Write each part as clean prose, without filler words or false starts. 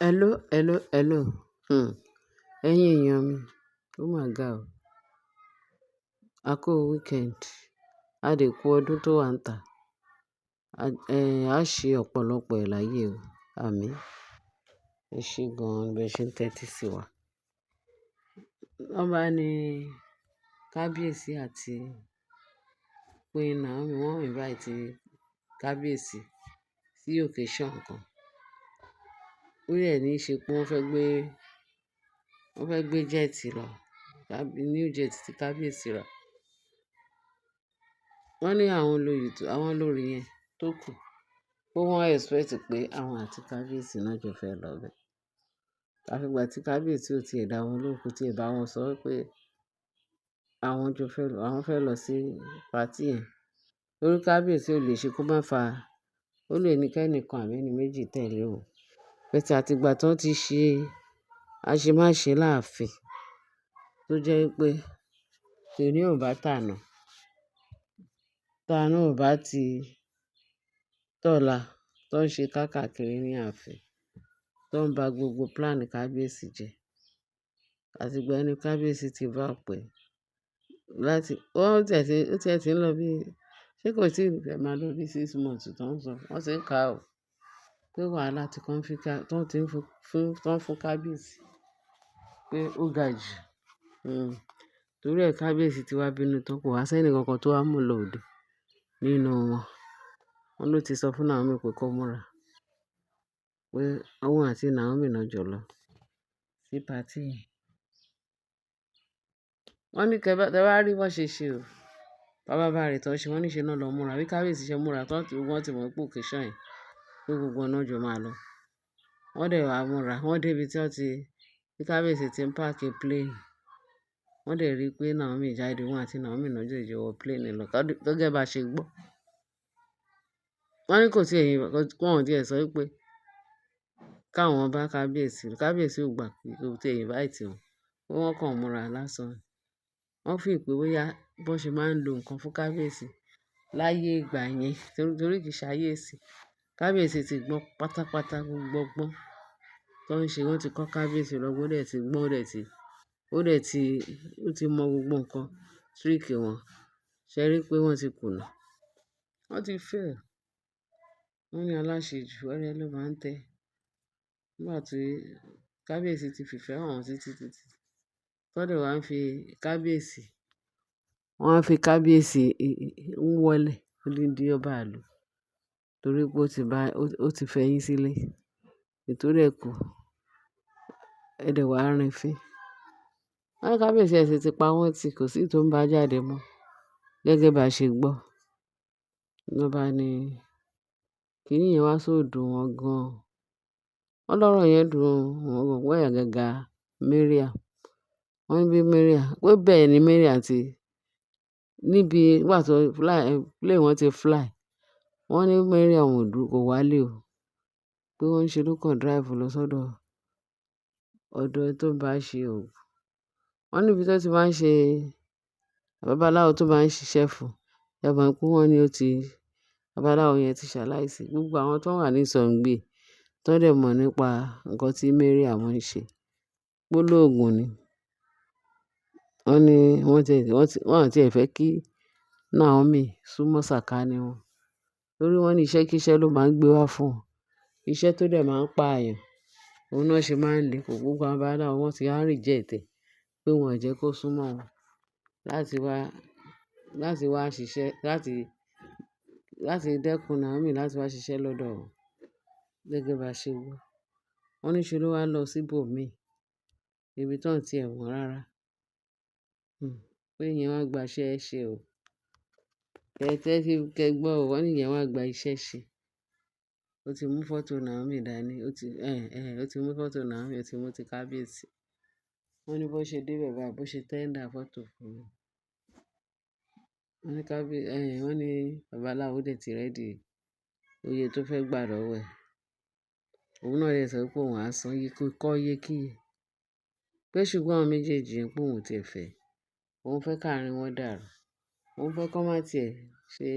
Hello, hello, hello. Hmm. Ẹ̀yin èèyàn mi, ó mà ga o. A kú weekend. A dẹ̀ kú ọdún tó wà níta. A ṣe ọ̀pọ̀lọpọ̀ ẹ̀ láyé o. Àmín. Ẹ ṣé gan-an bí ẹ ṣe ń tẹ́tí sí wa. Wọ́n bá ní Kábíyèsí àti Queen Naomi, wọ́n invite Kábíyèsí sí occasion kan. Ó dẹ̀ ní í ṣe pé wọ́n fẹ́ gbé jet lọ, new jet tí Kábíyèsí rà. Wọ́n ní àwọn olórí yẹn tó kù pé wọ́n expect pé àwọn àti Kábíyèsí náà jọ fẹ́ lọ bẹ̀. Àfi ìgbà tí Kábíyèsí ò tiẹ̀ dá wọn lóhùn, kò tiẹ̀ bá wọn sọ pé àwọn fẹ́ lọ sí party yẹn. Torí Kábíyèsí ò lè ṣe kó má fa, ó lè ní kẹ́nìkan àbí ẹni méjì tẹ̀lé òun. But àtìgbà tí wọ́n ti ṣe àṣemáṣe láàfin, tó jẹ́ pé tòní ò bá tàná, tàná ò bá ti tọ̀la, tó ń ṣe kákàkiri ní ààfin, tó ń ba gbogbo plan Kábíyèsí jẹ́. Àtìgbà ẹni Kábíyèsí ti bá pẹ́ ó tiẹ̀ ti ń lọ bí, ṣé kò tí ì fẹ́ máa lọ bí 6 months tó ń sọ. Wọ́n sì ń kà ó pé wàhálà tí tó ti ń fún Kábíyèsí pé ó ga jù. Torí ẹ̀ Kábíyèsí ti wá bínú tán, kò wá sẹ́ni kankan tó wá mú lọ òde nínú wọn. Wọ́n ló ti sọ fún Naomi pé kó múra, pé òun àti Naomi náà jọ lọ sí party yẹn. Wọ́n ní tẹ bá rí bọ́n ṣe ṣe o, bá rẹ̀ tán ṣe, wọ́n ní ṣe náà lọ múra. Bí Kábíyèsí ṣe múra tán tí wọ́n ti mọ̀ pé occasion yẹn pé gbogbo wọn náà jọ máa lọ. Wọ́n dẹ̀ wá múra, wọ́n dé ibi tí Kábíyèsí ti ń park plane. Wọ́n dẹ̀ rí pé Naomi jáde, òun àti Naomi náà jọ wọ plane lọ, gẹ́gẹ́ bá ṣe gbọ́. Wọ́n ní kò tí ẹ̀yin, wọn ò tiẹ̀ sọ pé káwọn bá Kábíyèsí ò gbà pé kò tí ẹ̀yin invite wọn, pé wọ́n kàn múra lásán. Wọ́n feel pé bóyá bọ́n ṣe máa ń lo nǹkan fún Kábíyèsí láyé ìgbà yẹn, torí kì í ṣe ayé ìsìn. Kábíyèsí ti gbọ́n pátápátá, gbogbo ọgbọ́n tó ń ṣe, wọ́n ti kọ́ Kábíyèsí lọ́gbọ́n, ó dẹ̀ ti gbọ́n, ó ti mọ gbogbo nǹkan trick wọn. Ṣé ẹ rí pé wọ́n ti kùnà? Wọ́n ti fail. Wọ́n ní aláṣejù, wẹ́rẹ́ ló máa ń tẹ́. Nígbà tí Kábíyèsí ti fìfẹ́ hàn wọ́n títí, tọ́ dẹ̀ wá ń fi Kábíyèsí ń wọlé odindi ọba ìlú torí pé ó ti fẹ̀yìn sílé. Nítorí ẹ̀ kú, ẹ dẹ̀ wá rin fín. Wọ́n ní Kábíyèsí ẹ̀ sì ti pa wọ́n tì, kò sí tó ń bá jáde mọ́, gẹ́gẹ́ bá ṣe gbọ́. Ló bá ní kíní yẹn wá dùn wọn gan-an. Wọ́n lọ́rọ̀ yẹn dùn wọn gan-an, wọ́n àgàgà Mariam. Wọ́n ní bí Mariam, pé bẹ́ẹ̀ ni Mariam ti níbi nígbà tó plane wọn ti fly. Wọ́n ní Mariam kò wálé o, pé wọ́n ń ṣe ló kàn drive lọ sọ́dọ̀ ọ̀dọ̀ ẹni tó ń bá ṣe òògùn. Wọ́n níbi tó ti máa ń ṣe babaláwo tó máa ń ṣiṣẹ́ fún, ẹ mọ̀ pé wọ́n ní babaláwo yẹn ti ṣaláìsí. Gbogbo àwọn tó wà ní Sọ̀ǹgbé tó dẹ̀ mọ̀ nípa nǹkan tí Mariam ń ṣe, pé olóògùn ni. Wọ́n ní wọ́n tiẹ̀ fẹ́ kí Naomi súnmọ́ sàkání wọn. Torí wọ́n ní iṣẹ́kíṣẹ́ ló máa ń gbé wá fún wọn. Iṣẹ́ tó dẹ̀ máa ń pa èèyàn, òun náà ṣe máa ń le. Kò gbogbo àwọn babaláwo wọ́n ti á reject ẹ̀ pé wọn ò jẹ́ kó súnmọ́ wọn láti wá ṣiṣẹ́, láti dẹ́kun Naomi láti wá ṣiṣẹ́ lọ́dọ̀ wọn, gẹ́gẹ́ bá ṣe gbọ́. Wọ́n ní ṣe ló wá lọ síbòmíì, ibi tí wọ́n ti ẹ̀ mọ̀ rárá. Pé ìyẹn wá gba iṣẹ́ ṣe o. Kẹ gbọ́ o, wọ́n ní ìyẹn wá gba iṣẹ́ ṣe. Ó ti mú fọ́tò Naomi dání, ó ti mú fọ́tò Naomi, ó ti mú ti Kábíyèsí. Wọ́n ní bó ṣe dé bẹ̀ báyìí, bó ṣe tender fọ́tò fún un. Wọ́n ní babaláwo dẹ̀ ti ready oye tó fẹ́ gbà lọ́wọ́ ẹ̀. Òun náà dẹ̀ sọ pé òun á san yékéyé. Pé ṣùgbọ́n àwọn méjèèjì yẹn pé òun ò tiẹ̀ fẹ́. Òun fẹ́ káàárín wọn dàrú. Òun fẹ́ kó má tiẹ̀ ṣe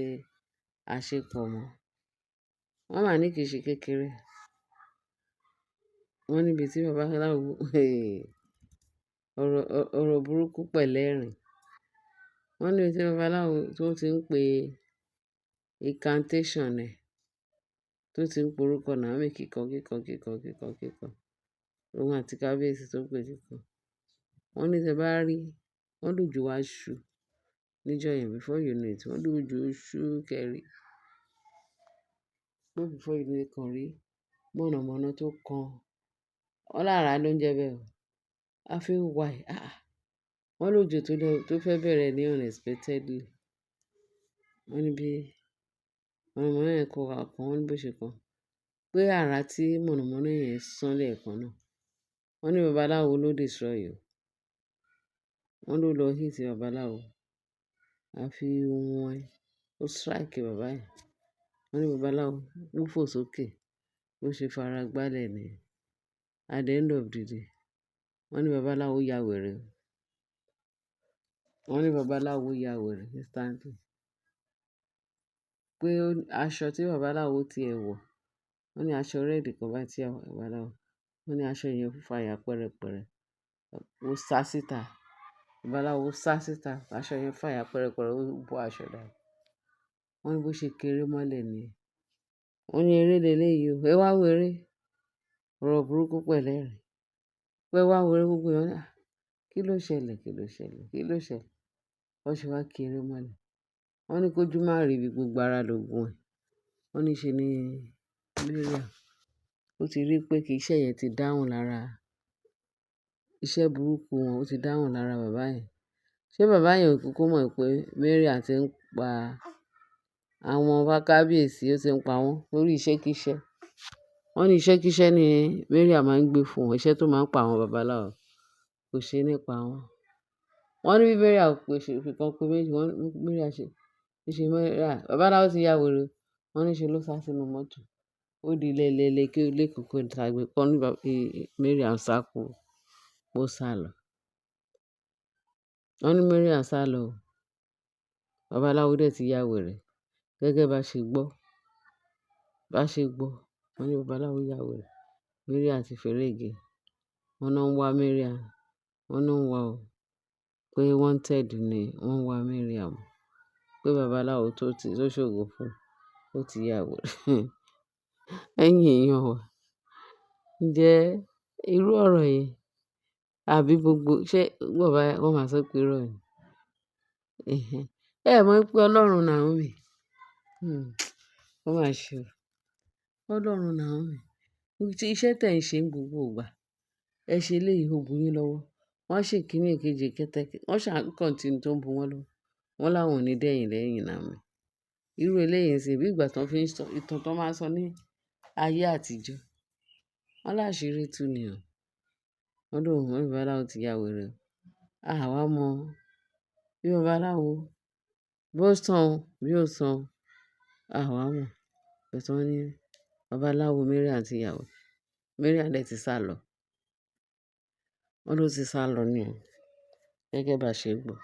àṣepọ̀ mọ́. Wọ́n mà ní kì í ṣe kékeré. wọ́n níbi tí babaláwo ọ̀rọ̀ burúkú pẹ̀lẹ́rìn. Wọ́n níbi tí babaláwo tó ti ń pe incantation ẹ̀, tó ti ń porúkọ Naomi kíkan. Òun àti kábíyèsí tó pè kíkan. Wọ́n ní tẹ bá rí, wọ́n lójú wa ṣú níjọ́ yẹn before you know it. Wọ́n lójú ṣú kẹ́rì. Before you know it kan rí mọ̀nàmọ́ná tó kan. Wọ́n lára ló ń jẹ bẹ́ẹ̀ o. A fi wà ẹ̀. Wọ́n lójo tó fẹ́ bẹ̀rẹ̀ ní unexpectedly. Wọ́n ní bí mọ̀nàmọ́ná yẹn kọ kan, wọ́n ní bó ṣe kan. Pé àrá tí mọ̀nàmọ́ná yẹn sán lẹ́ẹ̀kan náà. Wọ́n ní babaláwo ló destroy o. Wọ́n ló lọ hit babaláwo. A fi wọn ẹ̀. Ó strike bàbá yẹn. Wọ́n ní babaláwo ló fò sókè. Bó ṣe fara gbálẹ̀ ni. At the end of the day, wọ́n ní babaláwo ya wèrè o. Wọ́n ní babaláwo ya wèrè instantly. Pé aṣọ tí babaláwo ti ẹ̀ wọ̀, wọ́n ní aṣọ red kan báyìí tí babaláwo. Wọ́n ní aṣọ yẹn fàya pẹ́rẹpẹ̀rẹ. Ó sá síta. Babaláwo sá síta. Aṣọ yẹn fàya pẹ́rẹpẹ̀rẹ. Ó bọ́ aṣọ dànù. Wọ́n ní bó ṣe kéré mọ́lẹ̀ ni. Wọ́n ní eré lélẹ́yìí o. Ẹ wá wo eré. Ọ̀rọ̀ burúkú pẹ̀lẹ́rìn. Pé wá wo eré gbogbo yẹn. Kí ló ṣẹlẹ̀? Wọ́n ṣe wá kéré mọ́lẹ̀. Wọ́n ní kójú má rí ibi gbogbo ara lògùn ẹ̀. Wọ́n ní ṣe ni Mariam. Ó ti rí pé kí iṣẹ́ yẹn ti dáhùn lára. Iṣẹ́ burúkú wọn ó ti dáhùn lára bàbá yẹn. Ṣé bàbá yẹn ò kúkú mọ̀ pé Mariam ti ń pa àwọn ọba kábíyèsí, ó ti ń pa wọ́n lórí iṣẹ́kíṣẹ́. Wọ́n ní iṣẹ́kíṣẹ́ ni Mariam máa ń gbé fún wọn. Iṣẹ́ tó máa ń pa àwọn babaláwo kò ṣe nípa wọn. Wọ́n ní bí Mariam fi kan pé méjì. Wọ́n ní Mariam ṣe Mariam. Babaláwo ti ya wèrè. Wọ́n ní ṣe ló sá sínú mọ́tò. Ó di lẹ́lẹ́lẹ́ kí ó lé kókó ìtàgbé. Wọ́n ní Mariam sá kú. Ó sá lọ. Wọ́n ní Mariam sá lọ. Babaláwo dẹ̀ ti ya wèrè. Gẹ́gẹ́ bá ṣe gbọ́. Wọ́n ní babaláwo ya wèrè. Mariam ti fẹ́rẹ̀gẹ̀. Wọ́n náà ń wá Mariam. Wọ́n náà ń wá o. Pé wanted ni wọ́n ń wá Mariam. Pé babaláwo tó ṣògo fún, ó ti ya wèrè. Ẹ̀yin èèyàn wa. Ǹjẹ́ irú ọ̀rọ̀ yẹn àbí gbogbo ṣé wọ́n máa sọ pé irọ́ ni? Ẹ mọ̀ pé Ọlọ́run Naomi. Ó máa ṣe o. Ọlọ́run Naomi. Tí iṣẹ́ tẹ̀ ń ṣe ní gbogbo ìgbà. Ẹ ṣe eléyìí ó bu yín lọ́wọ́. Wọ́n ṣe kíní èkejì kẹta. Wọ́n ṣà ń continue tó ń bu wọn lọ́wọ́. Wọ́n láwọn ò ní dẹ́yìn lẹ́yìn Naomi. Irú eléyìí ń ṣe bí ìgbà tó fi ń sọ ìtàn tó máa ń sọ ní ayé àtijọ́. Wọ́n láṣìírí tú ni o. Wọ́n ní babaláwo ti ya wèrè o. Àwa mọ̀ bí babaláwo bó sàn bí ó sàn. Àwa mọ̀. Bẹ̀tẹ̀ wọ́n ní babaláwo Mariam ti ya wèrè. Mariam dẹ̀ ti sá lọ. Wọ́n ló ti sá lọ ni o. Gẹ́gẹ́ bá ṣe gbọ́.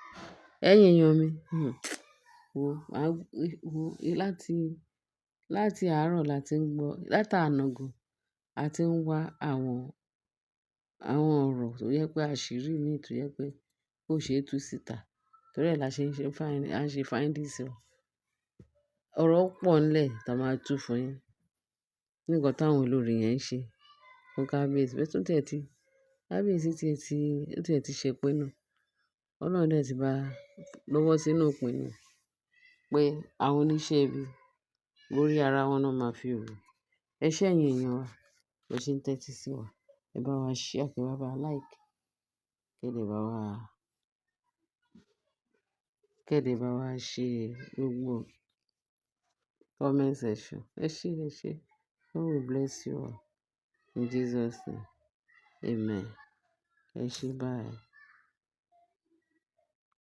Ẹ̀yin èèyàn mi. Láti àárọ̀ láti ń gbọ́. Látàná gan. A ti ń wá àwọn ọ̀rọ̀ tó yẹ pé àṣírí mi tó yẹ pé kò ṣe é tú síta. Torí ẹ̀ la ṣe ń ṣe findings o. Ọ̀rọ̀ pọ̀ ńlẹ̀ tí a máa tú fún yín. Nǹkan táwọn olórí yẹn ń ṣe fún kábíyèsí. Bẹ́ẹ̀ tó kábíyèsí ti ṣe pinnu. Ọlọ́run dẹ̀ ti bá lọ́wọ́ sínú ìpinnu pé àwọn oníṣẹ́ ibi orí ara wọn náà máa fi rù. Ẹ ṣé ẹ̀yin èèyàn wa. Bó ṣe ń tẹ́tí sí wa. Ẹ bá wa share, kí ẹ bá wa like. Kẹ́dẹ̀ bá wa ṣe gbogbo comment section. Ẹ ṣé. God will bless you all. In Jesus' name. Amen. Ẹ ṣé, bye.